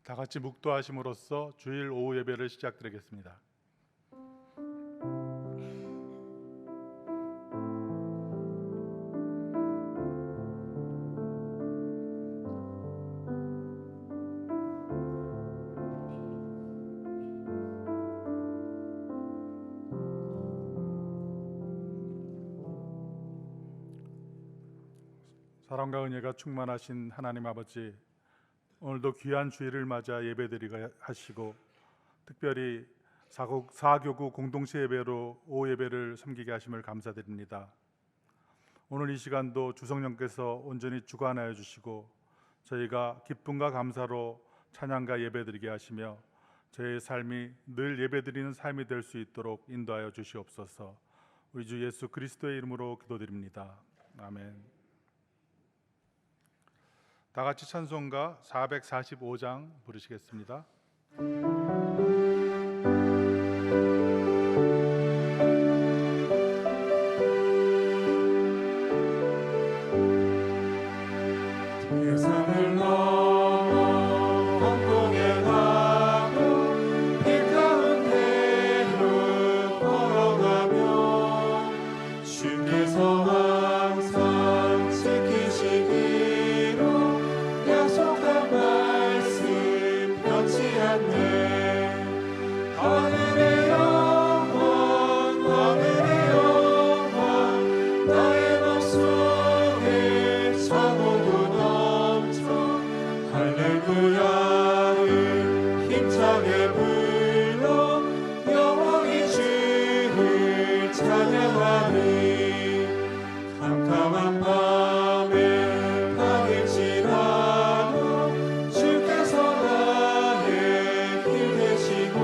다 같이 묵도하심으로써 주일 오후 예배를 시작드리겠습니다. 사랑과 은혜가 충만하신 하나님 아버지, 오늘도 귀한 주일을 맞아 예배드리게 하시고 특별히 사교구 공동체 예배로 오후 예배를 섬기게 하심을 감사드립니다. 오늘 이 시간도 주성령께서 온전히 주관하여 주시고 저희가 기쁨과 감사로 찬양과 예배드리게 하시며 저희의 삶이 늘 예배드리는 삶이 될 수 있도록 인도하여 주시옵소서. 우리 주 예수 그리스도의 이름으로 기도드립니다. 아멘. 다 같이 찬송가 445장 부르시겠습니다. 세상을 넘어 광공에 가며 길 가운데로 걸어가며 주께서 항상 지키시기로 약속한 말씀 변치 않네. 하늘의 영광 하늘의 영광 나의 맘속에 차고도 넘쳐 할렐루야를 힘차게 불러 영원히 주를 찬양하리. 캄캄한 밤에 가길지라도 주께서 나의 길 되시고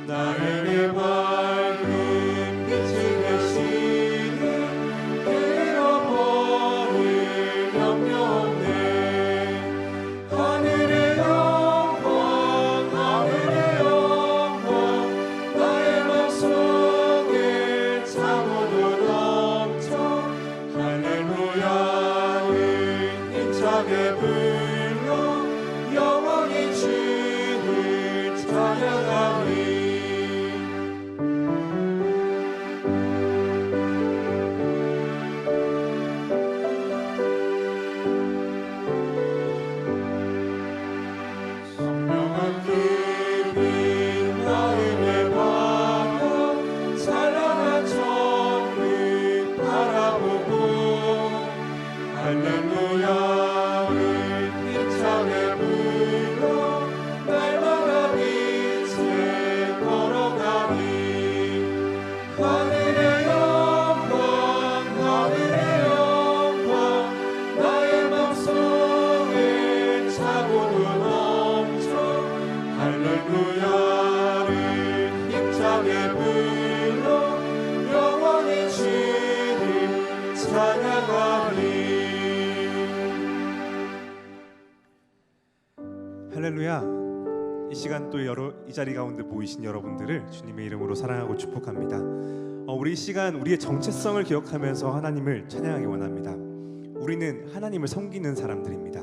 나에게 밝은 빛이 되시니 잃어버릴 염려 없네. 하늘의 영광 하늘의 영광 나의 맘속에 차고도 넘쳐 할렐루야를 힘차게 불러 영원히 주를 찬양하리. 선명한 빛 마음에 박아 찬란한 천국 바라보고 할렐루야를 힘차게 불러 날마다 빛에 걸어가리. 하늘의 영광 하늘의 영광 나의 맘속에 차고도 넘쳐 할렐루야를 힘차게 불러 영원히 주를 찬양하리. 할렐루야. 이 시간 또 이 자리 가운데 모이신 여러분들을 주님의 이름으로 사랑하고 축복합니다. 우리 이 시간 우리의 정체성을 기억하면서 하나님을 찬양하기 원합니다. 우리는 하나님을 섬기는 사람들입니다.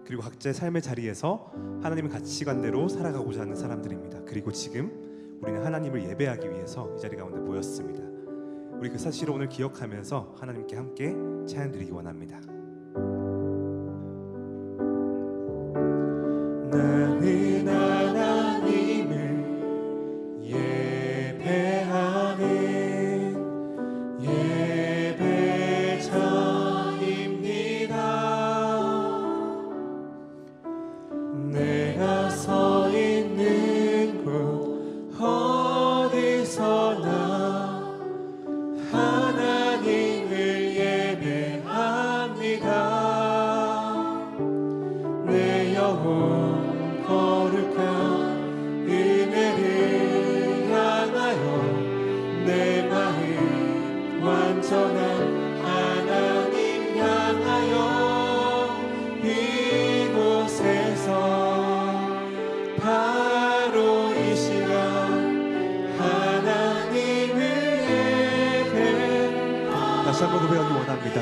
그리고 각자의 삶의 자리에서 하나님의 가치관대로 살아가고자 하는 사람들입니다. 그리고 지금 우리는 하나님을 예배하기 위해서 이 자리 가운데 모였습니다. 우리 그 사실을 오늘 기억하면서 하나님께 함께 찬양드리기 원합니다. 나는 하나님을 예배하는 예배자입니다. 내가 서 있는 곳 어디서나 하나님을 예배합니다. 내 영혼 거룩한 은혜를 향하여 내 마음 완전한 하나님 향하여 이곳에서 바로 이 시간 하나님을 예배하리. 다시 한번 고백하기 원합니다.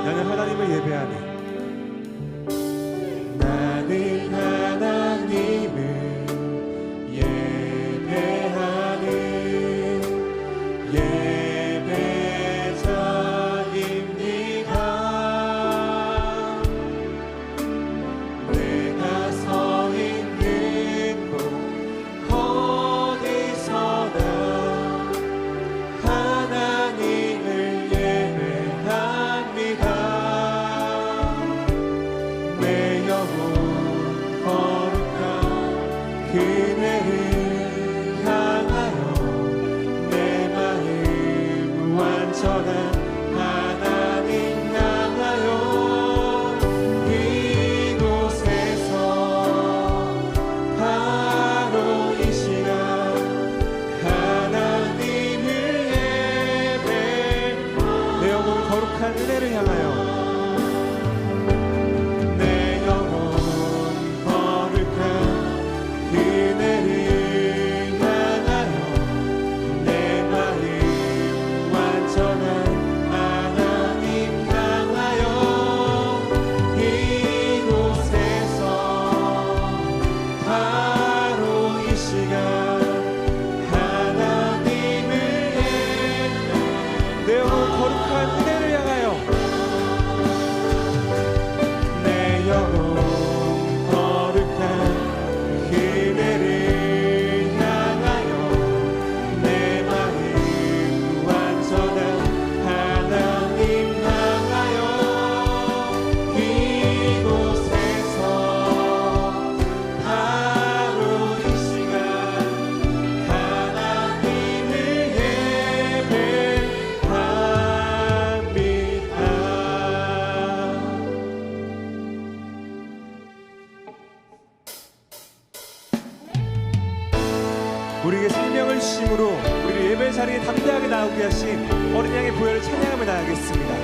나는 하나님을 예배하는 나는 하나님을 우리에게 생명을 주심으로 우리를 예배 자리에 담대하게 나오게 하신 어린 양의 보혈을 찬양하며 나가겠습니다.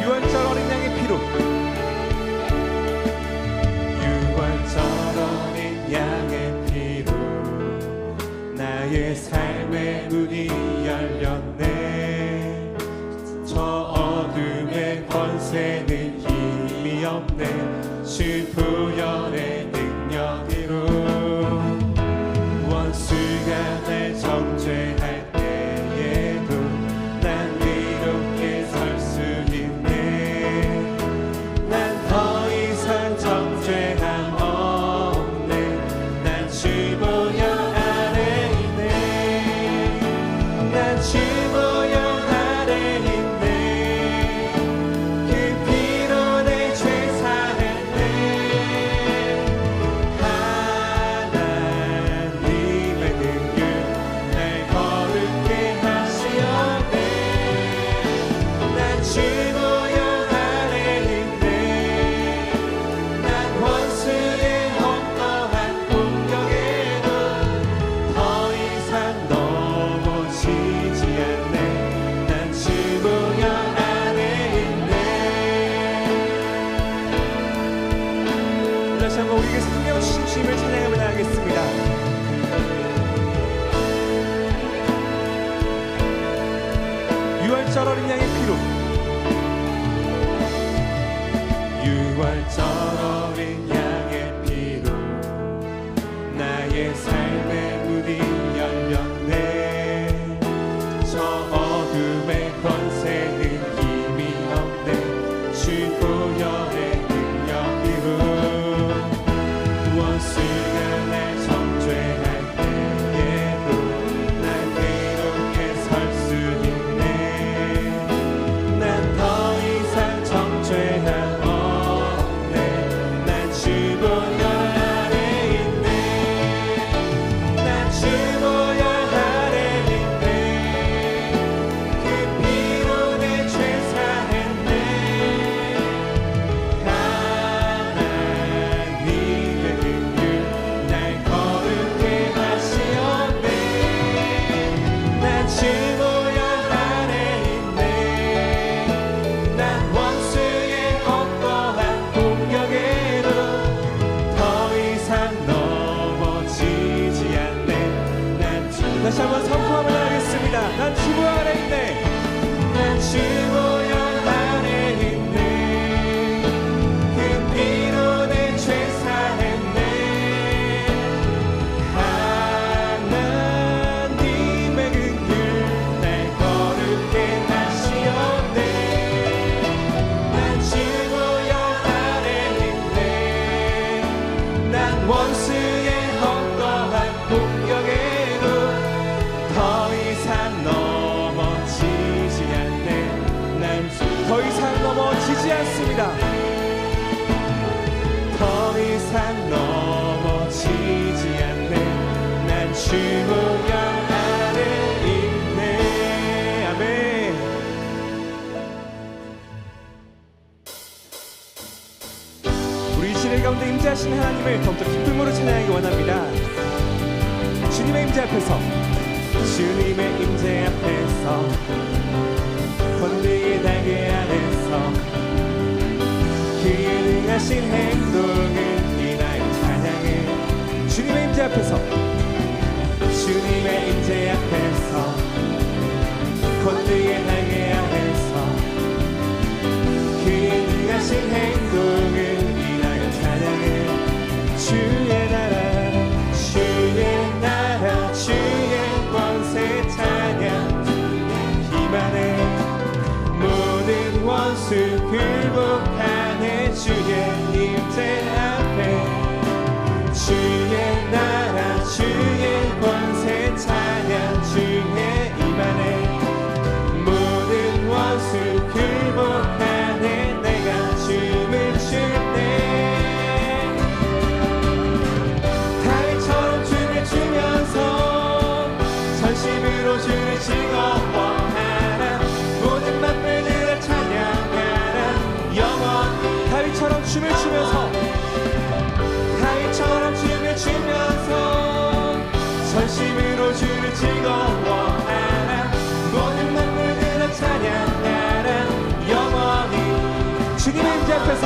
유월절 어린 양의 피로, 유월절 어린 양의 피로 나의 삶의 문이 열렸네. 저 어둠의 권세는 힘이 없네. 주 보혈의 능력으로 원수가 날 정죄할 때에도 난 이렇게 설 수 있네. 난 더 이상 정죄함 없네. 난 주 보혈 아래 있네. 난 주 보혈 아래 있네. 그 피로 내 죄 사했네. 하나님의 능력 날 거룩해 하시었네. 난 주 보혈 아래 있네. 난 원수의 헛떠한 공격에도 더 이상 넘어지지 않네. 난 주 보혈 안에 있네. 다시 한번 우리에게 생명 주신 주님을 찬양하며 나가겠습니다. 유월절 어린 양의 피로, 유월절 어린 양의 피로 나의 삶의 문이 열렸네. 저 어둠의 권세는 힘이 없네. 주 보혈의 능력으로 원수가 날 정죄할 때에도 난 이렇게 설 수 있네. 난 더 이상 정죄함 없네. 난 주 보혈 아래 있네. 난 주 보혈 아래 있네. 그 피로 내 죄 사했네. 하나님의 능력 날 거룩해 하시었네. 난 주 보혈 안에 있네. 난 원수의 헛떠한 공격에도 더 이상 넘어지지 않네. 난 주 다시 한번 선포하며 나가겠습니다. 난 주보 안에 있네. 난 주 보혈 안에 있네. 그 피로 내 죄 사했네. 하나님의 능력 날 거룩해 하시었네. 난 주 보혈 안에 있네. 난 원수의 헛떠한 공격에도 더 이상 넘어지지 않네. 난 더 이상 넘어지지 않습니다. 더 이상 넘어지지 않네. 난 주 보혈 안에 있네. 아멘. 우리 이 시대 가운데 임재하신 하나님을 더욱더 기쁨으로 찬양하기 원합니다. 주님의 임재 앞에서, 주님의 임재 앞에서 권능의 날개 아래서 그의 능하신 행동을 인하여 찬양해. 주님의 임재 앞에서, 주님의 임재 앞에서 권능의 날개 아래서 그의 능하신 행동을 인하여 찬양해. 주의 나라 주의 권세 찬양 힘안에 모든 원수 굴복하네. 주의 임재 앞에 주의 나라 주의 권세 찬양 주의 임안에 춤을 추면서 다윗처럼 춤을 추면서 전심으로 주를 즐거워하라. 모든 만물들아 찬양하라. 영원히 주님의 임재 앞에서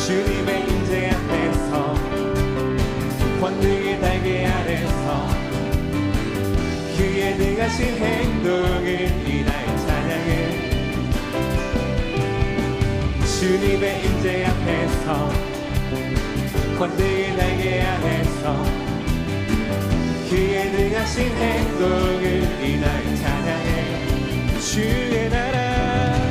주님의 임재 앞에서 권능의 날개 아래서 그의 능하신 행동을 이날 찬양해. 주님의 임재 앞에서 권능의 날개 아래서 그의 능하신 행동을 이날 찬양해. 주의 나라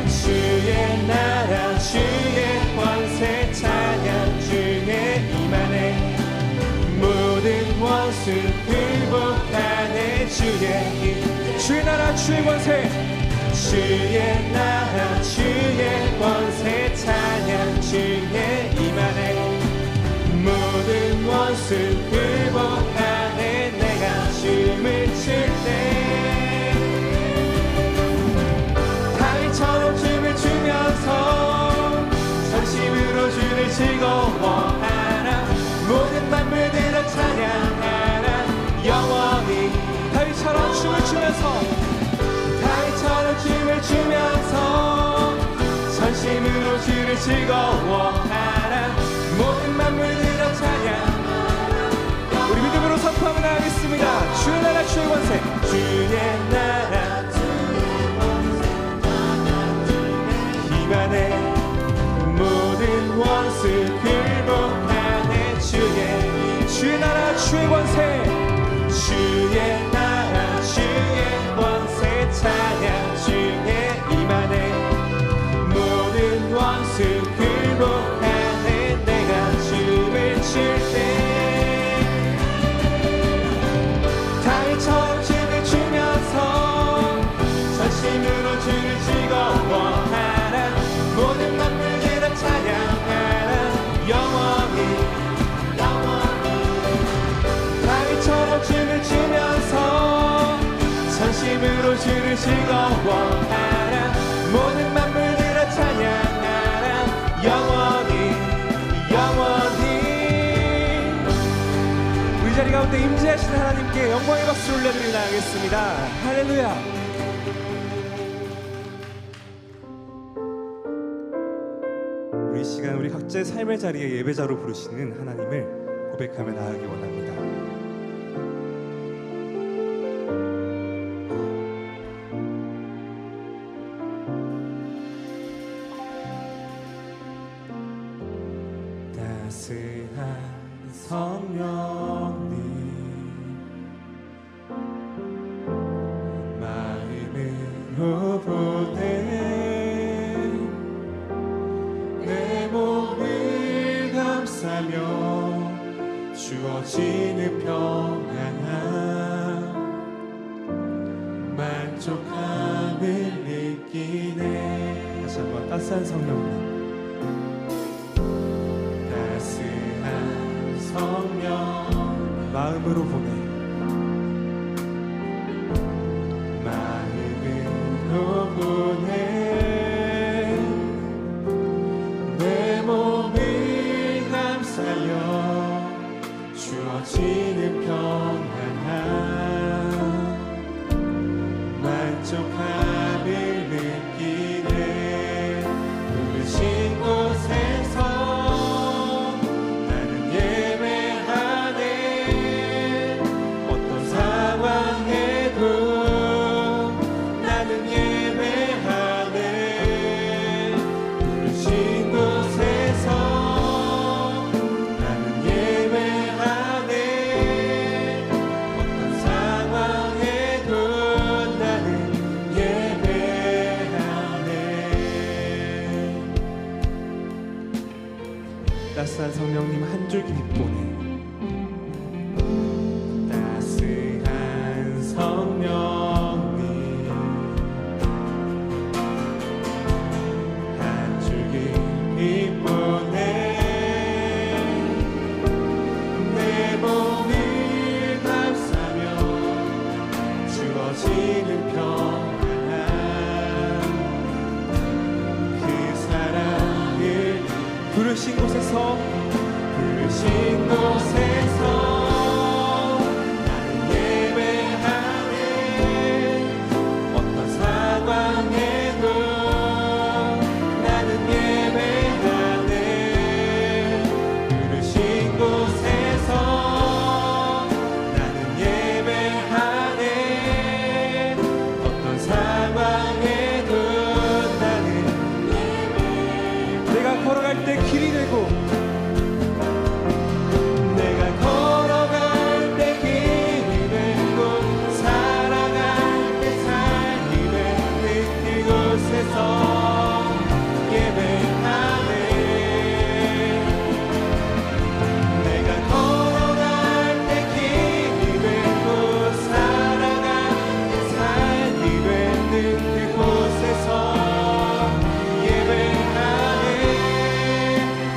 주의 나라 주의 권세 찬양 주의 임하네. 모든 원수 굴복하네. 주의 나라 주의 권세 주의 나라 주의 권세 찬양 주의 임하네. 모든 원수 굴복하네. 내가 춤을 출때 다윗처럼 춤을 추면서 전심으로 주를 즐거워하라. 모든 만물들아 찬양하라. 영원히 다윗처럼 춤을 추면서 전심으로 주를 즐거워하라. 모든 만물들아 찬양하라. 우리 믿음으로 선포하며 나가겠습니다. 주의 나라 주의 권세 주의 나라 힘안에 모든 원수 굴복하네. 주의 나라 주의 권세 주의 나라 주의 권세 찬양 주의 임하네. 모든 원수 굴복하네. 내가 춤을 출때 다윗처럼 춤을 추면서 전심으로 주를 즐거워하라. 모든 만물들아 찬양하라. 영원히 다윗처럼 춤을 추면서 전심으로 주를 즐거워하라. 모든 만물들아 찬양하라. 영원히 우리 자리 가운데 임재하신 하나님께 영광의 박수 올려드리려 하겠습니다. 할렐루야. 우리 시간 우리 각자의 삶의 자리에 예배자로 부르시는 하나님을 고백하며 나아가기 원합니다. 따스한 성령님 마음으로 보내 내 몸을 감싸며 주어지는 평안함 만족함을 느끼네. 다시 한번 따스한 성령님 성령 마음으로 보내 마음으로 보내 내 몸을 감싸여 주어지는 평안함 만족함을 느끼네. 부르신 곳에서 따스한 성령님 한 줄기 빛 보내 따스한 성령님 한 줄기 빛 보내 내 몸을 감싸며 주어지는 평안함 그 사랑을 곳에서 부르신 곳에서 나는 예배하네. 어떤 상황에도 나는 예배하네. 부르신 곳에서 나는 예배하네. 어떤 상황에도 나는 내가 걸어갈 때 길이 되고 내가 걸어갈 때 길이 되고 살아갈 때 삶이 되는 이곳에서 예배하네. 내가 걸어갈 때 길이 되고 살아갈 때 삶이 되는 그곳에서 예배하네.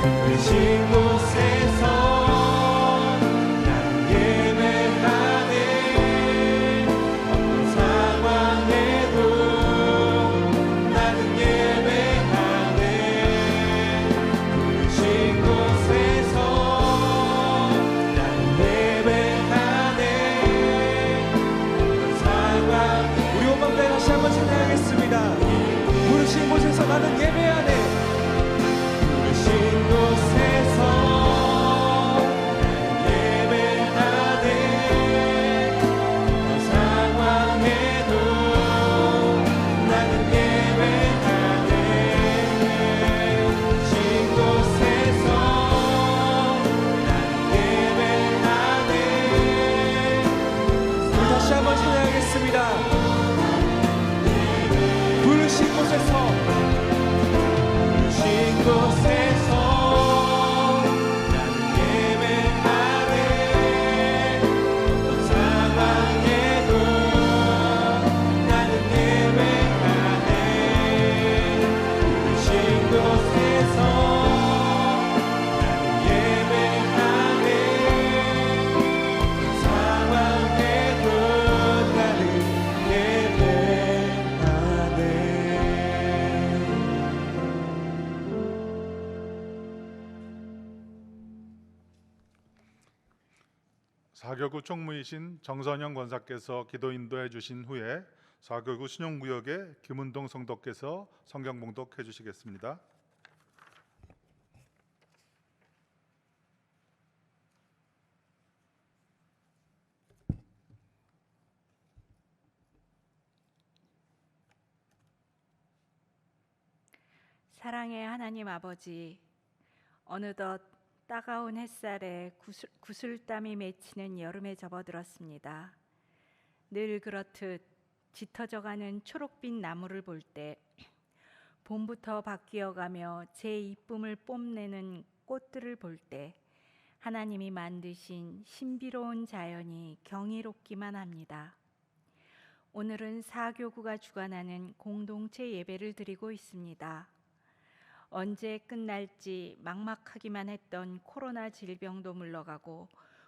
부르신 곳에서 나는 예배하네. 어떤 상황에도 나는 예배하네. 부르신 곳에서 나는 예배하네. 어떤 상황 우리 온 밤에 다시 한번 찬양하겠습니다. 부르신 곳에서 나는 예배하네. 부르신 곳에서 나는 예배하네. 어떤 상황에도 나는 예배하네. 부르신 곳에서 나는 예배하네. 우리 다시 한번 찬양하겠습니다. 부르신 곳에서 부르신 곳에서 나는 예배하네. 어떤 상황에도 나는 예배하네. 부르신 곳에서 나는 예배하네. 어떤 상황에도 나는 예배하네. 사교구 총무이신 정선영 권사께서 기도 인도해 주신 후에 사교구 신용구역의 김은동 성도께서 성경 봉독해 주시겠습니다. 사랑의 하나님 아버지, 어느덧 따가운 햇살에 구슬땀이 맺히는 여름에 접어들었습니다. 늘 그렇듯 짙어져가는 초록빛 나무를 볼 때, 봄부터 바뀌어가며 제 이쁨을 뽐내는 꽃들을 볼 때, 하나님이 만드신 신비로운 자연이 경이롭기만 합니다. 오늘은 사교구가 주관하는 공동체 예배를 드리고 있습니다. 언제 끝날지 막막하기만 했던 코로나 질병도 물러가고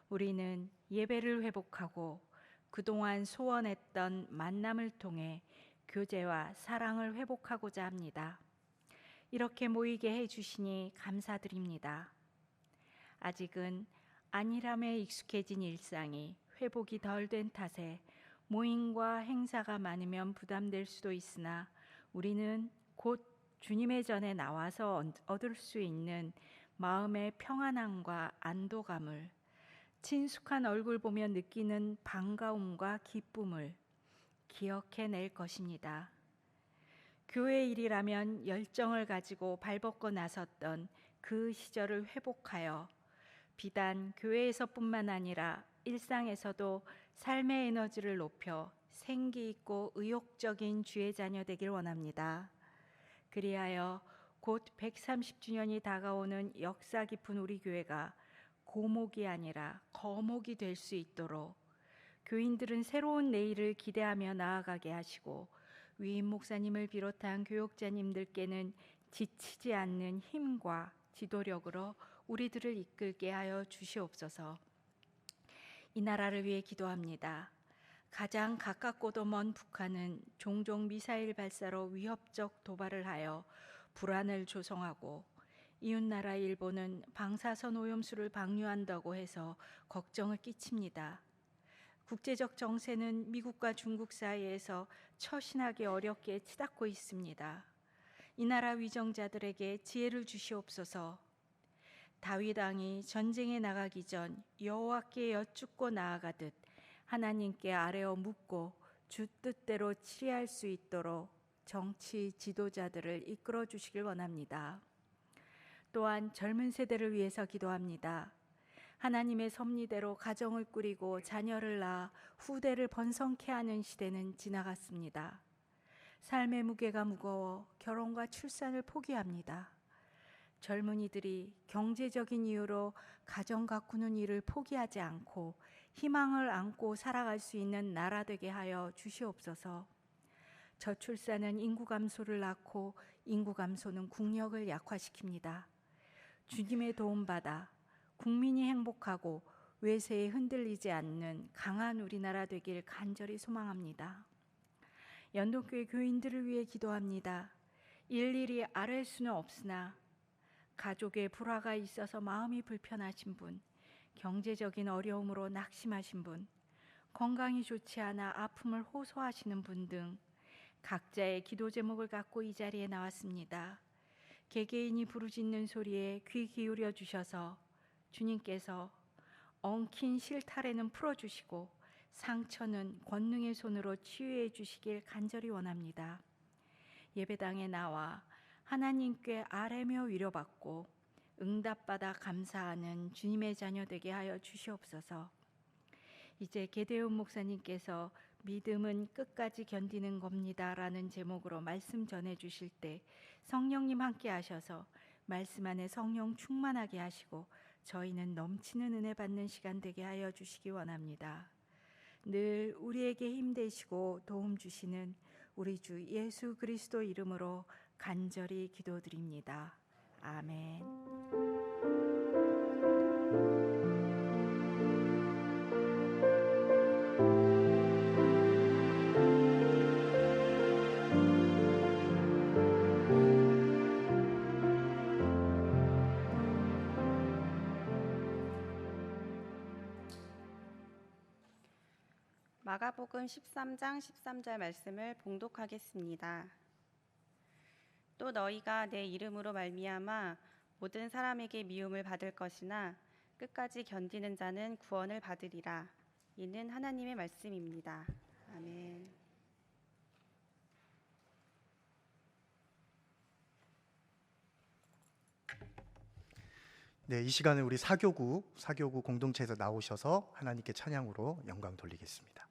우리는 예배를 회복하고 그동안 소원했던 만남을 통해 교제와 사랑을 회복하고자 합니다. 이렇게 모이게 해주시니 감사드립니다. 아직은 안일함에 익숙해진 일상이 회복이 덜 된 탓에 모임과 행사가 많으면 부담될 수도 있으나 우리는 곧 주님의 전에 나와서 얻을 수 있는 마음의 평안함과 안도감을, 친숙한 얼굴 보며 느끼는 반가움과 기쁨을 기억해낼 것입니다. 교회 일이라면 열정을 가지고 발벗고 나섰던 그 시절을 회복하여 비단 교회에서뿐만 아니라 일상에서도 삶의 에너지를 높여 생기 있고 의욕적인 주의 자녀 되길 원합니다. 그리하여 곧 130주년이 다가오는 역사 깊은 우리 교회가 고목이 아니라 거목이 될 수 있도록 교인들은 새로운 내일을 기대하며 나아가게 하시고 위임 목사님을 비롯한 교역자님들께는 지치지 않는 힘과 지도력으로 우리들을 이끌게 하여 주시옵소서. 이 나라를 위해 기도합니다. 가장 가깝고도 먼 북한은 종종 미사일 발사로 위협적 도발을 하여 불안을 조성하고 이웃나라 일본은 방사선 오염수를 방류한다고 해서 걱정을 끼칩니다. 국제적 정세는 미국과 중국 사이에서 처신하기 어렵게 치닫고 있습니다. 이 나라 위정자들에게 지혜를 주시옵소서. 다윗 왕이 전쟁에 나가기 전 여호와께 여쭙고 나아가듯 하나님께 아뢰어 묻고 주 뜻대로 치리할 수 있도록 정치 지도자들을 이끌어 주시길 원합니다. 또한 젊은 세대를 위해서 기도합니다. 하나님의 섭리대로 가정을 꾸리고 자녀를 낳아 후대를 번성케 하는 시대는 지나갔습니다. 삶의 무게가 무거워 결혼과 출산을 포기합니다. 젊은이들이 경제적인 이유로 가정 가꾸는 일을 포기하지 않고 희망을 안고 살아갈 수 있는 나라 되게 하여 주시옵소서. 저출산은 인구 감소를 낳고 인구 감소는 국력을 약화시킵니다. 주님의 도움받아 국민이 행복하고 외세에 흔들리지 않는 강한 우리나라 되길 간절히 소망합니다. 연동교회 교인들을 위해 기도합니다. 일일이 아뢰 수는 없으나 가족의 불화가 있어서 마음이 불편하신 분, 경제적인 어려움으로 낙심하신 분, 건강이 좋지 않아 아픔을 호소하시는 분 등 각자의 기도 제목을 갖고 이 자리에 나왔습니다. 개개인이 부르짖는 소리에 귀 기울여 주셔서 주님께서 엉킨 실타래는 풀어주시고 상처는 권능의 손으로 치유해 주시길 간절히 원합니다. 예배당에 나와 하나님께 아뢰며 위로받고 응답받아 감사하는 주님의 자녀 되게 하여 주시옵소서. 이제 계대훈 목사님께서 믿음은 끝까지 견디는 겁니다 라는 제목으로 말씀 전해 주실 때 성령님 함께 하셔서 말씀 안에 성령 충만하게 하시고 저희는 넘치는 은혜 받는 시간 되게 하여 주시기 원합니다. 늘 우리에게 힘 되시고 도움 주시는 우리 주 예수 그리스도 이름으로 간절히 기도드립니다. 아멘. 마가복음 13장 13절 말씀을 봉독하겠습니다. 또 너희가 내 이름으로 말미암아 모든 사람에게 미움을 받을 것이나 끝까지 견디는 자는 구원을 받으리라. 이는 하나님의 말씀입니다. 아멘. 네, 이 시간은 우리 사교구 공동체에서 나오셔서 하나님께 찬양으로 영광 돌리겠습니다.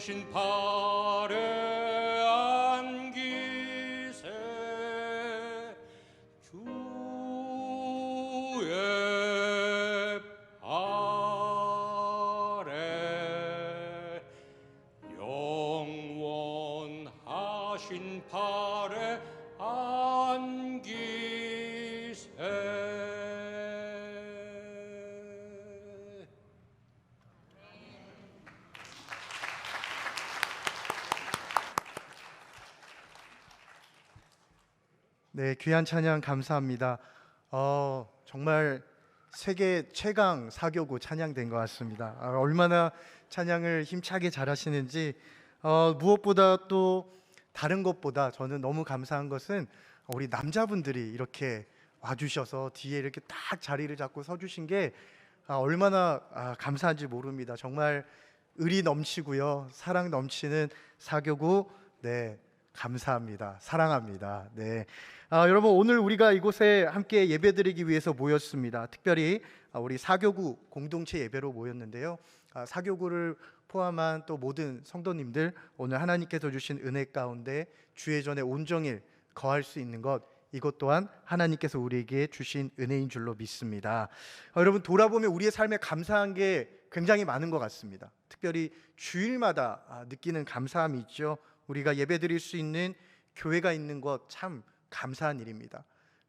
오신 발에 안기세 주의 발에 영원하신 발에 안기세. 네, 귀한 찬양 감사합니다. 정말 세계 최강 사교구 찬양된 것 같습니다. 얼마나 찬양을 힘차게 잘하시는지, 무엇보다 또 다른 것보다 저는 너무 감사한 것은 우리 남자분들이 이렇게 와주셔서 뒤에 이렇게 딱 자리를 잡고 서주신 게 얼마나 감사한지 모릅니다. 정말 의리 넘치고요, 사랑 넘치는 사교구, 네, 감사합니다. 사랑합니다. 네, 여러분, 오늘 우리가 이곳에 함께 예배드리기 위해서 모였습니다. 특별히 우리 사교구 공동체 예배로 모였는데요. 사교구를 포함한 또 모든 성도님들, 오늘 하나님께서 주신 은혜 가운데 주의 전에 온종일 거할 수 있는 것, 이것 또한 하나님께서 우리에게 주신 은혜인 줄로 믿습니다. 여러분, 돌아보면 우리의 삶에 감사한 게 굉장히 많은 것 같습니다. 특별히 주일마다 느끼는 감사함이 있죠. 우리가 예배드릴 수 있는 교회가 있는 것 참 감사한 일입니다.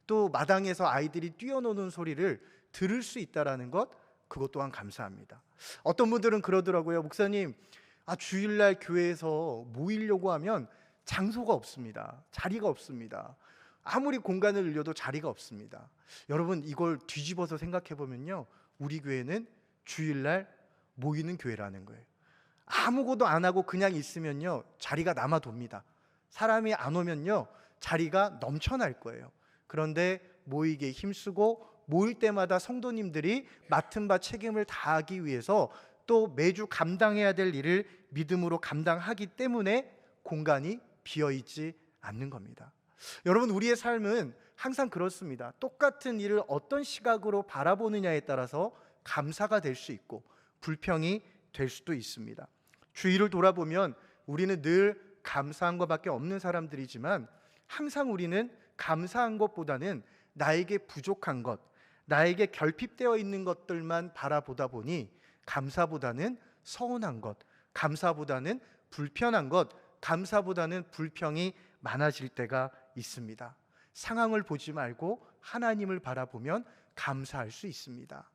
또 마당에서 아이들이 뛰어노는 소리를 들을 수 있다라는 것, 그것 또한 감사합니다. 어떤 분들은 그러더라고요. 목사님, 주일날 교회에서 모이려고 하면 장소가 없습니다. 자리가 없습니다. 아무리 공간을 늘려도 자리가 없습니다. 여러분, 이걸 뒤집어서 생각해 보면요, 우리 교회는 주일날 모이는 교회라는 거예요. 아무것도 안 하고 그냥 있으면요, 자리가 남아 돕니다. 사람이 안 오면요, 자리가 넘쳐날 거예요. 그런데 모이기에 힘쓰고 모일 때마다 성도님들이 맡은 바 책임을 다하기 위해서 또 매주 감당해야 될 일을 믿음으로 감당하기 때문에 공간이 비어있지 않는 겁니다. 여러분, 우리의 삶은 항상 그렇습니다. 똑같은 일을 어떤 시각으로 바라보느냐에 따라서 감사가 될 수 있고 불평이 될 수도 있습니다. 주위를 돌아보면 우리는 늘 감사한 것밖에 없는 사람들이지만, 항상 우리는 감사한 것보다는 나에게 부족한 것, 나에게 결핍되어 있는 것들만 바라보다 보니 감사보다는 서운한 것, 감사보다는 불편한 것, 감사보다는 불평이 많아질 때가 있습니다. 상황을 보지 말고 하나님을 바라보면 감사할 수 있습니다.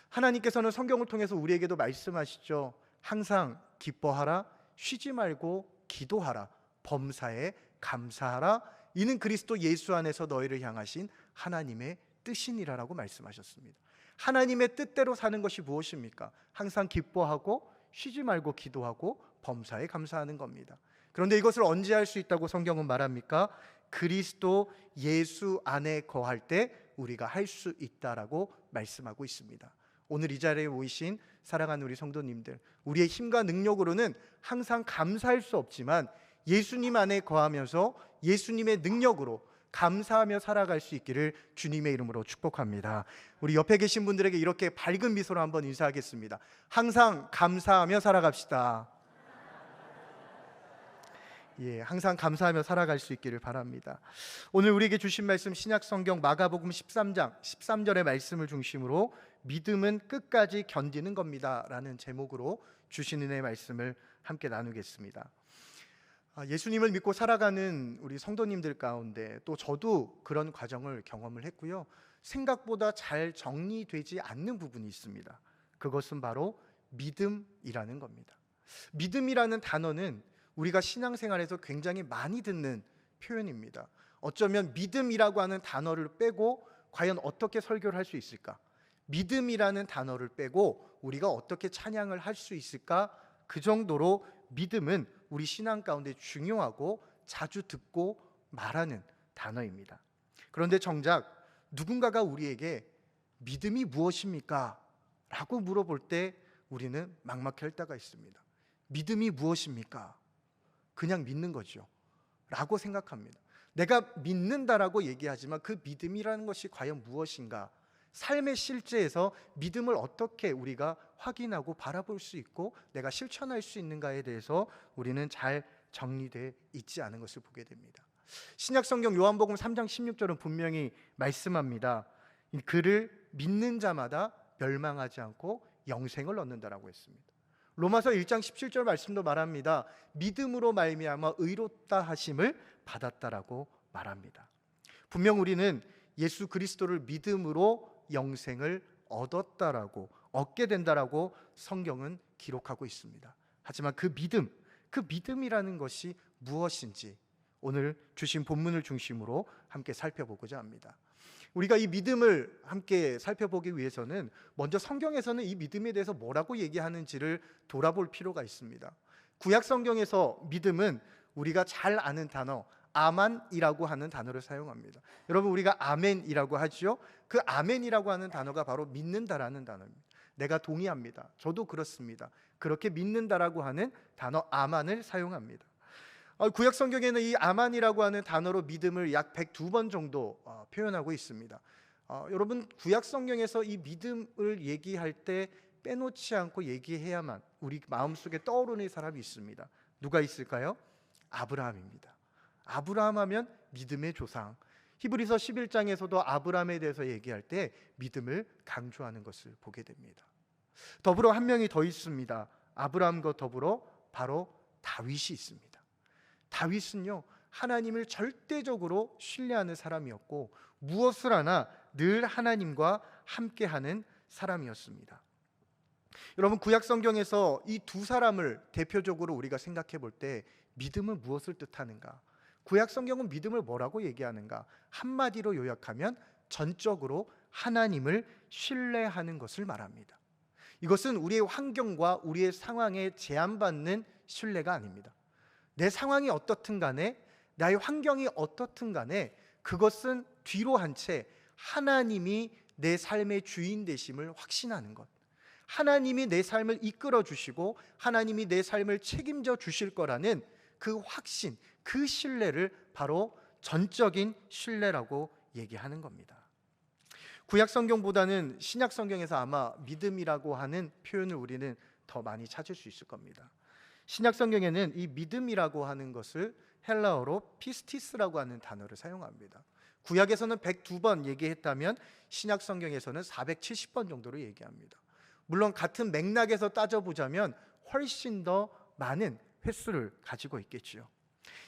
하나님께서는 성경을 통해서 우리에게도 말씀하시죠. 항상 기뻐하라, 쉬지 말고 기도하라, 범사에 감사하라, 이는 그리스도 예수 안에서 너희를 향하신 하나님의 뜻이니라라고 말씀하셨습니다. 하나님의 뜻대로 사는 것이 무엇입니까? 항상 기뻐하고 쉬지 말고 기도하고 범사에 감사하는 겁니다. 그런데 이것을 언제 할 수 있다고 성경은 말합니까? 그리스도 예수 안에 거할 때 우리가 할 수 있다라고 말씀하고 있습니다. 오늘 이 자리에 모이신 사랑하는 우리 성도님들, 우리의 힘과 능력으로는 항상 감사할 수 없지만 예수님 안에 거하면서 예수님의 능력으로 감사하며 살아갈 수 있기를 주님의 이름으로 축복합니다. 우리 옆에 계신 분들에게 이렇게 밝은 미소로 한번 인사하겠습니다. 항상 감사하며 살아갑시다. 항상 감사하며 살아갈 수 있기를 바랍니다. 오늘 우리에게 주신 말씀, 신약성경 마가복음 13장 13절의 말씀을 중심으로 믿음은 끝까지 견디는 겁니다 라는 제목으로 주신 은혜의 말씀을 함께 나누겠습니다. 예수님을 믿고 살아가는 우리 성도님들 가운데 또 저도 그런 과정을 경험을 했고요, 생각보다 잘 정리되지 않는 부분이 있습니다. 그것은 바로 믿음이라는 겁니다. 믿음이라는 단어는 우리가 신앙생활에서 굉장히 많이 듣는 표현입니다. 어쩌면 믿음이라고 하는 단어를 빼고 과연 어떻게 설교를 할 수 있을까? 믿음이라는 단어를 빼고 우리가 어떻게 찬양을 할 수 있을까? 그 정도로 믿음은 우리 신앙 가운데 중요하고 자주 듣고 말하는 단어입니다. 그런데 정작 누군가가 우리에게 믿음이 무엇입니까? 라고 물어볼 때 우리는 막막할 때가 있습니다. 믿음이 무엇입니까? 그냥 믿는 거죠 라고 생각합니다. 내가 믿는다라고 얘기하지만 그 믿음이라는 것이 과연 무엇인가 삶의 실제에서 믿음을 어떻게 우리가 확인하고 바라볼 수 있고 내가 실천할 수 있는가에 대해서 우리는 잘 정리되어 있지 않은 것을 보게 됩니다. 신약성경 요한복음 3장 16절은 분명히 말씀합니다. 그를 믿는 자마다 멸망하지 않고 영생을 얻는다라고 했습니다. 로마서 1장 17절 말씀도 말합니다. 믿음으로 말미암아 의롭다 하심을 받았다라고 말합니다. 분명 우리는 예수 그리스도를 믿음으로 영생을 얻게 된다라고 성경은 기록하고 있습니다. 하지만 그 믿음이라는 것이 무엇인지 오늘 주신 본문을 중심으로 함께 살펴보고자 합니다. 우리가 이 믿음을 함께 살펴보기 위해서는 먼저 성경에서는 이 믿음에 대해서 뭐라고 얘기하는지를 돌아볼 필요가 있습니다. 구약 성경에서 믿음은 우리가 잘 아는 단어 아만이라고 하는 단어를 사용합니다. 여러분, 우리가 아멘이라고 하죠. 그 아멘이라고 하는 단어가 바로 믿는다라는 단어입니다. 내가 동의합니다. 저도 그렇습니다. 그렇게 믿는다라고 하는 단어 아만을 사용합니다. 구약 성경에는 이 아만이라고 하는 단어로 믿음을 약 102번 정도 표현하고 있습니다. 여러분, 구약 성경에서 이 믿음을 얘기할 때 빼놓지 않고 얘기해야만 우리 마음속에 떠오르는 사람이 있습니다. 누가 있을까요? 아브라함입니다. 아브라함 하면 믿음의 조상. 히브리서 11장에서도 아브라함에 대해서 얘기할 때 믿음을 강조하는 것을 보게 됩니다. 더불어 한 명이 더 있습니다. 아브라함과 더불어 바로 다윗이 있습니다. 다윗은요, 하나님을 절대적으로 신뢰하는 사람이었고 무엇을 하나 늘 하나님과 함께하는 사람이었습니다. 여러분, 구약 성경에서 이 두 사람을 대표적으로 우리가 생각해 볼 때 믿음은 무엇을 뜻하는가? 구약 성경은 믿음을 뭐라고 얘기하는가? 한마디로 요약하면 전적으로 하나님을 신뢰하는 것을 말합니다. 이것은 우리의 환경과 우리의 상황에 제한받는 신뢰가 아닙니다. 내 상황이 어떻든 간에, 나의 환경이 어떻든 간에 그것은 뒤로 한 채 하나님이 내 삶의 주인 되심을 확신하는 것, 하나님이 내 삶을 이끌어 주시고 하나님이 내 삶을 책임져 주실 거라는 그 확신, 그 신뢰를 바로 전적인 신뢰라고 얘기하는 겁니다. 구약 성경보다는 신약 성경에서 아마 믿음이라고 하는 표현을 우리는 더 많이 찾을 수 있을 겁니다. 신약 성경에는 이 믿음이라고 하는 것을 헬라어로 피스티스라고 하는 단어를 사용합니다. 구약에서는 102번 얘기했다면 신약 성경에서는 470번 정도로 얘기합니다. 물론 같은 맥락에서 따져보자면 훨씬 더 많은 횟수를 가지고 있겠지요.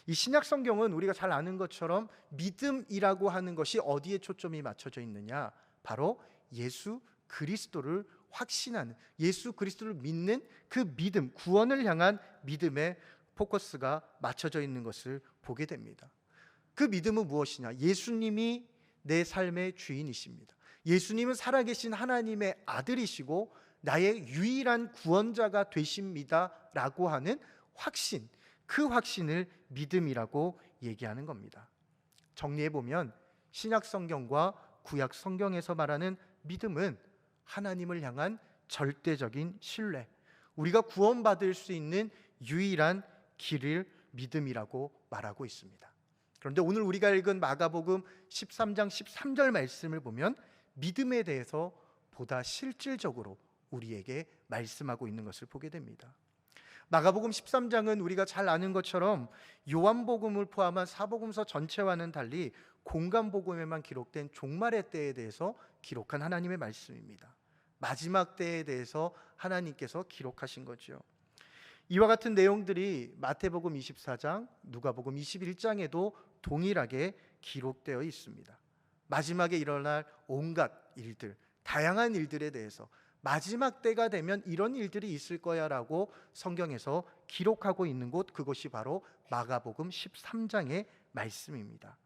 이 신약 성경은 우리가 잘 아는 것처럼 믿음이라고 하는 것이 어디에 초점이 맞춰져 있느냐? 바로 예수 그리스도를 확신하는, 예수 그리스도를 믿는 그 믿음, 구원을 향한 믿음의 포커스가 맞춰져 있는 것을 보게 됩니다. 그 믿음은 무엇이냐? 예수님이 내 삶의 주인이십니다. 예수님은 살아계신 하나님의 아들이시고 나의 유일한 구원자가 되십니다 라고 하는 확신, 그 확신을 믿음이라고 얘기하는 겁니다. 정리해보면 신약 성경과 구약 성경에서 말하는 믿음은 하나님을 향한 절대적인 신뢰, 우리가 구원받을 수 있는 유일한 길을 믿음이라고 말하고 있습니다. 그런데 오늘 우리가 읽은 마가복음 13장 13절 말씀을 보면 믿음에 대해서 보다 실질적으로 우리에게 말씀하고 있는 것을 보게 됩니다. 마가복음 13장은 우리가 잘 아는 것처럼 요한복음을 포함한 사복음서 전체와는 달리 공간복음에만 기록된 종말의 때에 대해서 기록한 하나님의 말씀입니다. 마지막 때에 대해서 하나님께서 기록하신 거죠. 이와 같은 내용들이 마태복음 24장, 누가복음 21장에도 동일하게 기록되어 있습니다. 마지막에 일어날 온갖 일들, 다양한 일들에 대해서 마지막 때가 되면 이런 일들이 있을 거야 라고 성경에서 기록하고 있는 곳, 그것이 바로 마가복음 13장의 말씀입니다.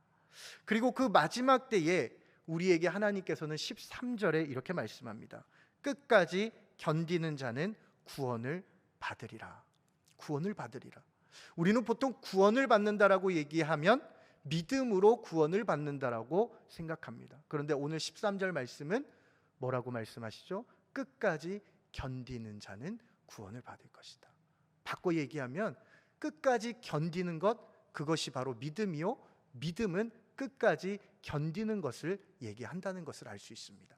그리고 그 마지막 때에 우리에게 하나님께서는 13절에 이렇게 말씀합니다. 끝까지 견디는 자는 구원을 받으리라. 구원을 받으리라. 우리는 보통 구원을 받는다라고 얘기하면 믿음으로 구원을 받는다라고 생각합니다. 그런데 오늘 13절 말씀은 뭐라고 말씀하시죠? 끝까지 견디는 자는 구원을 받을 것이다. 바꿔 얘기하면 끝까지 견디는 것, 그것이 바로 믿음이요, 믿음은 끝까지 견디는 것을 얘기한다는 것을 알 수 있습니다.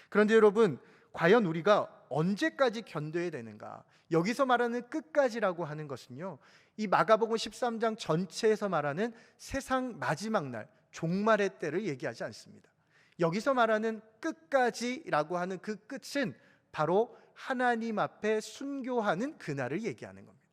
그런데 여러분, 과연 우리가 언제까지 견뎌야 되는가? 여기서 말하는 끝까지라고 하는 것은요, 이 마가복음 13장 전체에서 말하는 세상 마지막 날, 종말의 때를 얘기하지 않습니다. 여기서 말하는 끝까지라고 하는 그 끝은 바로 하나님 앞에 순교하는 그날을 얘기하는 겁니다.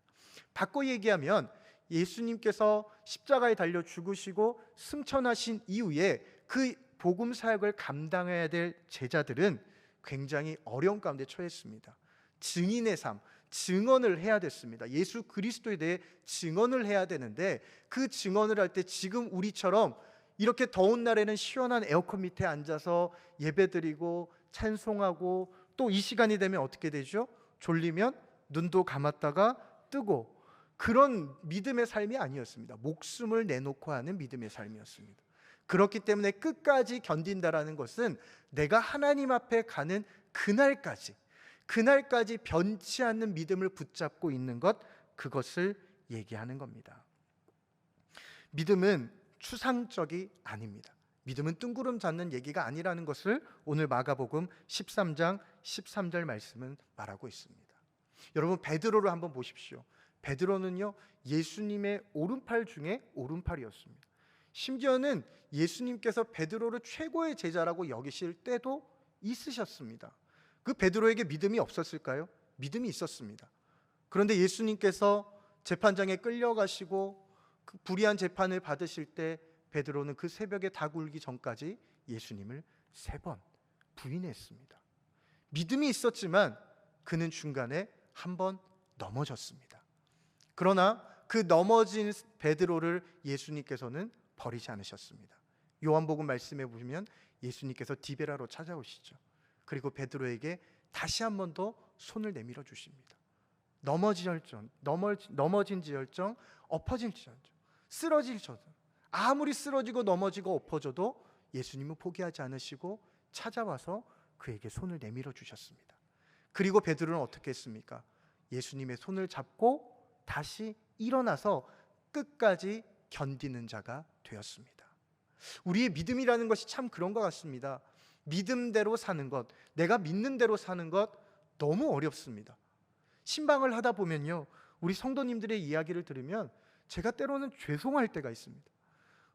바꿔 얘기하면 예수님께서 십자가에 달려 죽으시고 승천하신 이후에 그 복음 사역을 감당해야 될 제자들은 굉장히 어려운 가운데 처했습니다. 증인의 삶, 증언을 해야 됐습니다. 예수 그리스도에 대해 증언을 해야 되는데, 그 증언을 할 때 지금 우리처럼 이렇게 더운 날에는 시원한 에어컨 밑에 앉아서 예배드리고 찬송하고, 또 이 시간이 되면 어떻게 되죠? 졸리면 눈도 감았다가 뜨고, 그런 믿음의 삶이 아니었습니다. 목숨을 내놓고 하는 믿음의 삶이었습니다. 그렇기 때문에 끝까지 견딘다라는 것은 내가 하나님 앞에 가는 그날까지 변치 않는 믿음을 붙잡고 있는 것, 그것을 얘기하는 겁니다. 믿음은 추상적이 아닙니다. 믿음은 뜬구름 잡는 얘기가 아니라는 것을 오늘 마가복음 13장 13절 말씀은 말하고 있습니다. 여러분, 베드로를 한번 보십시오. 베드로는요, 예수님의 오른팔 중에 오른팔이었습니다. 심지어는 예수님께서 베드로를 최고의 제자라고 여기실 때도 있으셨습니다. 그 베드로에게 믿음이 없었을까요? 믿음이 있었습니다. 그런데 예수님께서 재판장에 끌려가시고 그 불의한 재판을 받으실 때 베드로는 그 새벽에 닭 울기 전까지 예수님을 3번 부인했습니다. 믿음이 있었지만 그는 중간에 한 번 넘어졌습니다. 그러나 그 넘어진 베드로를 예수님께서는 버리지 않으셨습니다. 요한복음 말씀에 보시면 예수님께서 디베라로 찾아오시죠. 그리고 베드로에게 다시 한 번 더 손을 내밀어 주십니다. 넘어진지언정, 엎어질지언정, 쓰러질지언정, 아무리 쓰러지고 넘어지고 엎어져도 예수님은 포기하지 않으시고 찾아와서 그에게 손을 내밀어 주셨습니다. 그리고 베드로는 어떻게 했습니까? 예수님의 손을 잡고 다시 일어나서 끝까지 견디는 자가 되었습니다. 우리의 믿음이라는 것이 참 그런 것 같습니다. 믿음대로 사는 것, 내가 믿는 대로 사는 것 너무 어렵습니다. 신방을 하다 보면요, 우리 성도님들의 이야기를 들으면 제가 때로는 죄송할 때가 있습니다.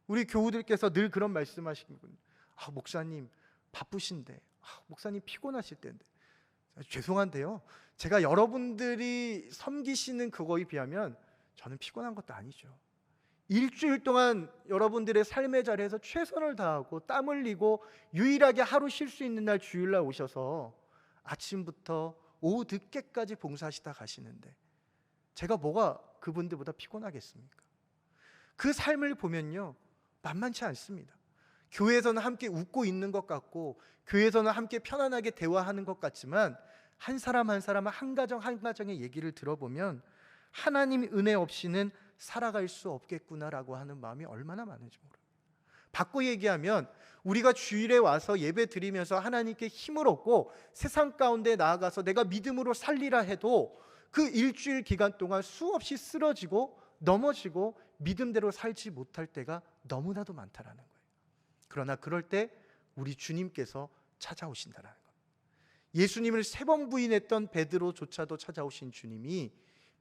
우리 교우들께서 늘 그런 말씀하시거든요. 목사님 바쁘신데, 목사님 피곤하실 텐데. 죄송한데요, 제가 여러분들이 섬기시는 그거에 비하면 저는 피곤한 것도 아니죠. 일주일 동안 여러분들의 삶의 자리에서 최선을 다하고 땀 흘리고 유일하게 하루 쉴 수 있는 날 주일날 오셔서 아침부터 오후 늦게까지 봉사하시다 가시는데 제가 뭐가 그분들보다 피곤하겠습니까? 그 삶을 보면요, 만만치 않습니다. 교회에서는 함께 웃고 있는 것 같고 교회에서는 함께 편안하게 대화하는 것 같지만 한 사람 한 사람, 한 가정 한 가정의 얘기를 들어보면 하나님 은혜 없이는 살아갈 수 없겠구나라고 하는 마음이 얼마나 많은지 모릅니다. 바꿔 얘기하면 우리가 주일에 와서 예배 드리면서 하나님께 힘을 얻고 세상 가운데 나아가서 내가 믿음으로 살리라 해도 그 일주일 기간 동안 수없이 쓰러지고 넘어지고 믿음대로 살지 못할 때가 너무나도 많다라는 거예요. 그러나 그럴 때 우리 주님께서 찾아오신다라는 겁니다. 예수님을 3번 부인했던 베드로조차도 찾아오신 주님이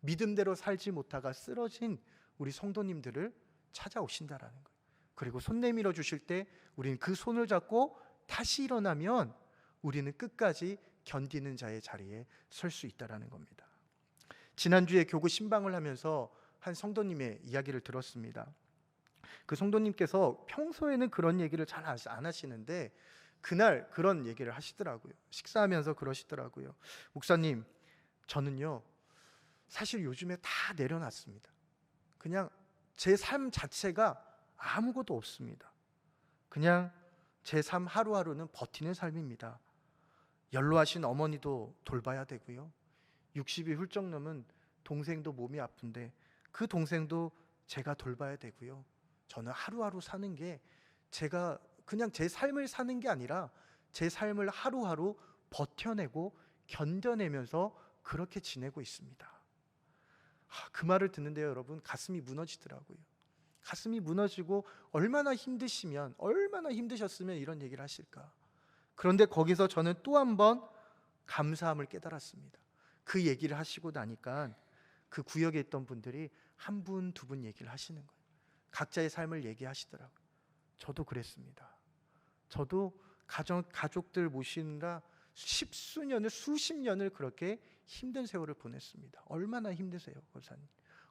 믿음대로 살지 못하가 쓰러진 우리 성도님들을 찾아오신다라는 거예요. 그리고 손 내밀어 주실 때 우리는 그 손을 잡고 다시 일어나면 우리는 끝까지 견디는 자의 자리에 설 수 있다라는 겁니다. 지난주에 교구 신방을 하면서 한 성도님의 이야기를 들었습니다. 그 성도님께서 평소에는 그런 얘기를 잘 안 하시는데 그날 그런 얘기를 하시더라고요. 식사하면서 그러시더라고요. 목사님, 저는요 사실 요즘에 다 내려놨습니다. 그냥 제 삶 자체가 아무것도 없습니다. 그냥 제 삶 하루하루는 버티는 삶입니다. 연로하신 어머니도 돌봐야 되고요, 60이 훌쩍 넘은 동생도 몸이 아픈데 그 동생도 제가 돌봐야 되고요, 저는 하루하루 사는 게 제가 그냥 제 삶을 사는 게 아니라 제 삶을 하루하루 버텨내고 견뎌내면서 그렇게 지내고 있습니다. 그 말을 듣는데요, 여러분, 가슴이 무너지더라고요. 가슴이 무너지고 얼마나 힘드셨으면 이런 얘기를 하실까. 그런데 거기서 저는 또 한 번 감사함을 깨달았습니다. 그 얘기를 하시고 나니까 그 구역에 있던 분들이 한 분, 두 분 얘기를 하시는 거예요. 각자의 삶을 얘기하시더라고요. 저도 그랬습니다. 저도 가족들 모시느라 십수년을, 수십 년을 그렇게 힘든 세월을 보냈습니다. 얼마나 힘드세요, 권사님?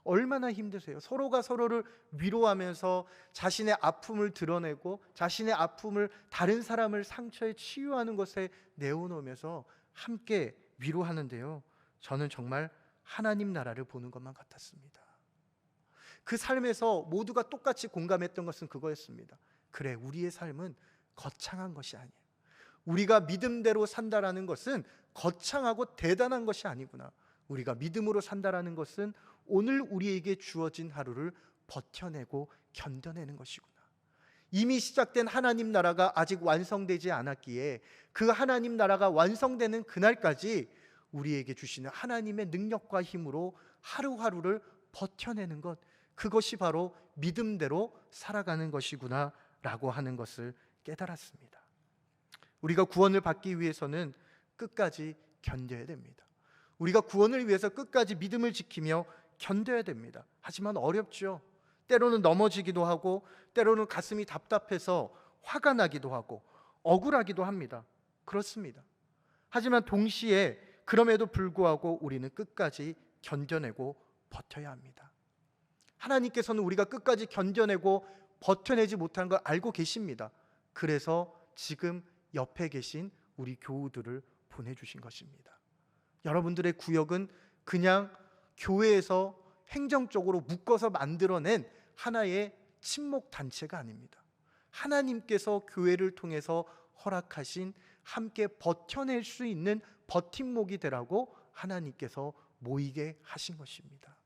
얼마나 힘드세요? 서로가 서로를 위로하면서 자신의 아픔을 드러내고 자신의 아픔을 다른 사람을 상처에 치유하는 것에 내어놓으면서 함께 위로하는데요, 저는 정말 하나님 나라를 보는 것만 같았습니다. 그 삶에서 모두가 똑같이 공감했던 것은 그거였습니다. 그래, 우리의 삶은 거창한 것이 아니에요. 우리가 믿음대로 산다라는 것은 거창하고 대단한 것이 아니구나. 우리가 믿음으로 산다라는 것은 오늘 우리에게 주어진 하루를 버텨내고 견뎌내는 것이구나. 이미 시작된 하나님 나라가 아직 완성되지 않았기에 그 하나님 나라가 완성되는 그날까지 우리에게 주시는 하나님의 능력과 힘으로 하루하루를 버텨내는 것, 그것이 바로 믿음대로 살아가는 것이구나 라고 하는 것을 깨달았습니다. 우리가 구원을 받기 위해서는 끝까지 견뎌야 됩니다. 우리가 구원을 위해서 끝까지 믿음을 지키며 견뎌야 됩니다. 하지만 어렵죠. 때로는 넘어지기도 하고, 때로는 가슴이 답답해서 화가 나기도 하고 억울하기도 합니다. 그렇습니다. 하지만 동시에 그럼에도 불구하고 우리는 끝까지 견뎌내고 버텨야 합니다. 하나님께서는 우리가 끝까지 견뎌내고 버텨내지 못한 걸 알고 계십니다. 그래서 지금 옆에 계신 우리 교우들을 보내주신 것입니다. 여러분들의 구역은 그냥 교회에서 행정적으로 묶어서 만들어낸 하나의 친목 단체가 아닙니다. 하나님께서 교회를 통해서 허락하신 함께 버텨낼 수 있는 버팀목이 되라고 하나님께서 모이게 하신 것입니다.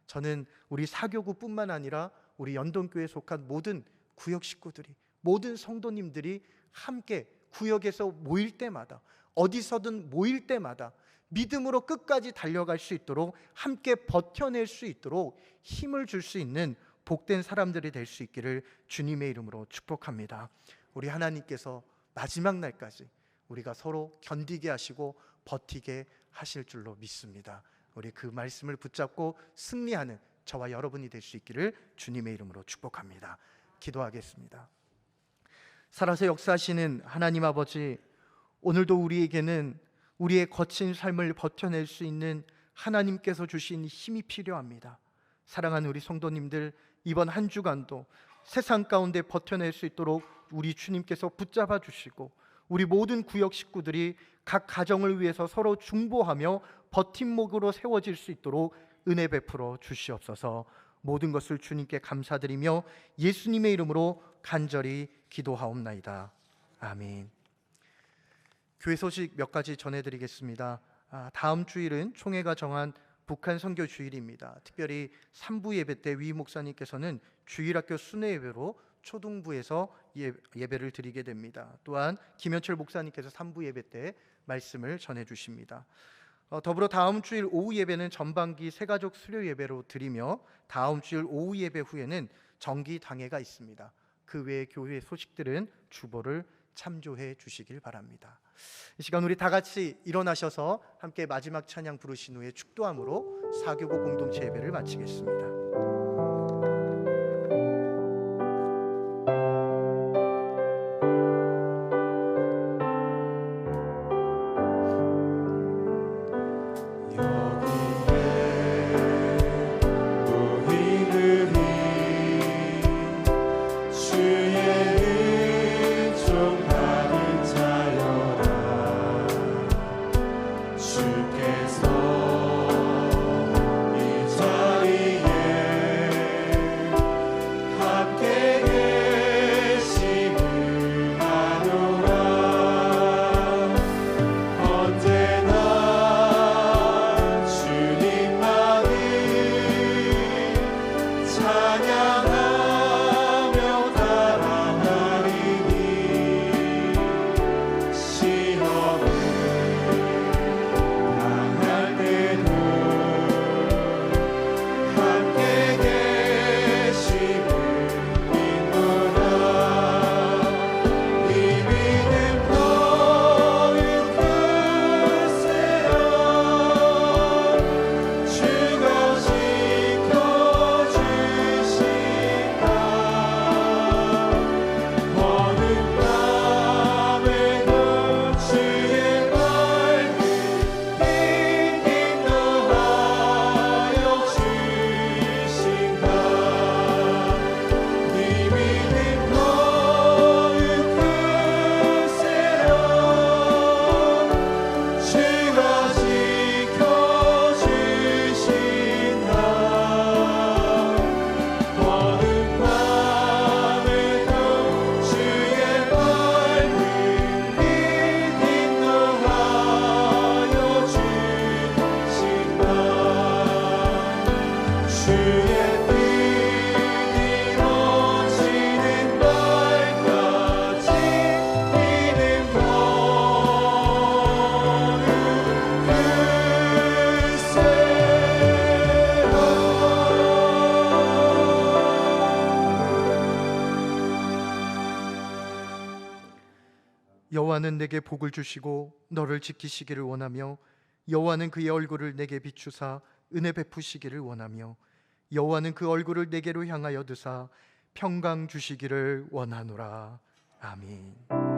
저는 우리 사교구뿐만 아니라 우리 연동교회에 속한 모든 구역 식구들이, 모든 성도님들이 함께 구역에서 모일 때마다, 어디서든 모일 때마다 믿음으로 끝까지 달려갈 수 있도록, 함께 버텨낼 수 있도록 힘을 줄 수 있는 복된 사람들이 될 수 있기를 주님의 이름으로 축복합니다. 우리 하나님께서 마지막 날까지 우리가 서로 견디게 하시고 버티게 하실 줄로 믿습니다. 우리 그 말씀을 붙잡고 승리하는 저와 여러분이 될 수 있기를 주님의 이름으로 축복합니다. 기도하겠습니다. 살아서 역사하시는 하나님 아버지, 오늘도 우리에게는 우리의 거친 삶을 버텨낼 수 있는 하나님께서 주신 힘이 필요합니다. 사랑하는 우리 성도님들, 이번 한 주간도 세상 가운데 버텨낼 수 있도록 우리 주님께서 붙잡아 주시고, 우리 모든 구역 식구들이 각 가정을 위해서 서로 중보하며 버팀목으로 세워질 수 있도록 은혜 베풀어 주시옵소서. 모든 것을 주님께 감사드리며 예수님의 이름으로 간절히 기도하옵나이다. 아멘. 교회 소식 몇 가지 전해드리겠습니다. 다음 주일은 총회가 정한 북한 선교 주일입니다. 특별히 3부 예배 때 위 목사님께서는 주일학교 순회 예배로 초등부에서 예배를 드리게 됩니다. 또한 김현철 목사님께서 3부 예배 때 말씀을 전해 주십니다. 더불어 다음 주일 오후 예배는 전반기 새가족 수료 예배로 드리며, 다음 주일 오후 예배 후에는 정기 당회가 있습니다. 그 외의 교회 소식들은 주보를 참조해 주시길 바랍니다. 이 시간 우리 다 같이 일어나셔서 함께 마지막 찬양 부르신 후에 축도함으로 사교구 공동체 예배를 마치겠습니다. 시험을 당할 때 여호와는 내게 복을 주시고 너를 지키시기를 원하며 여호와는 그의 얼굴을 내게 비추사 은혜 베푸시기를 원하며 여호와는 그 얼굴을 내게로 향하여 드사 평강 주시기를 원하노라. 아멘.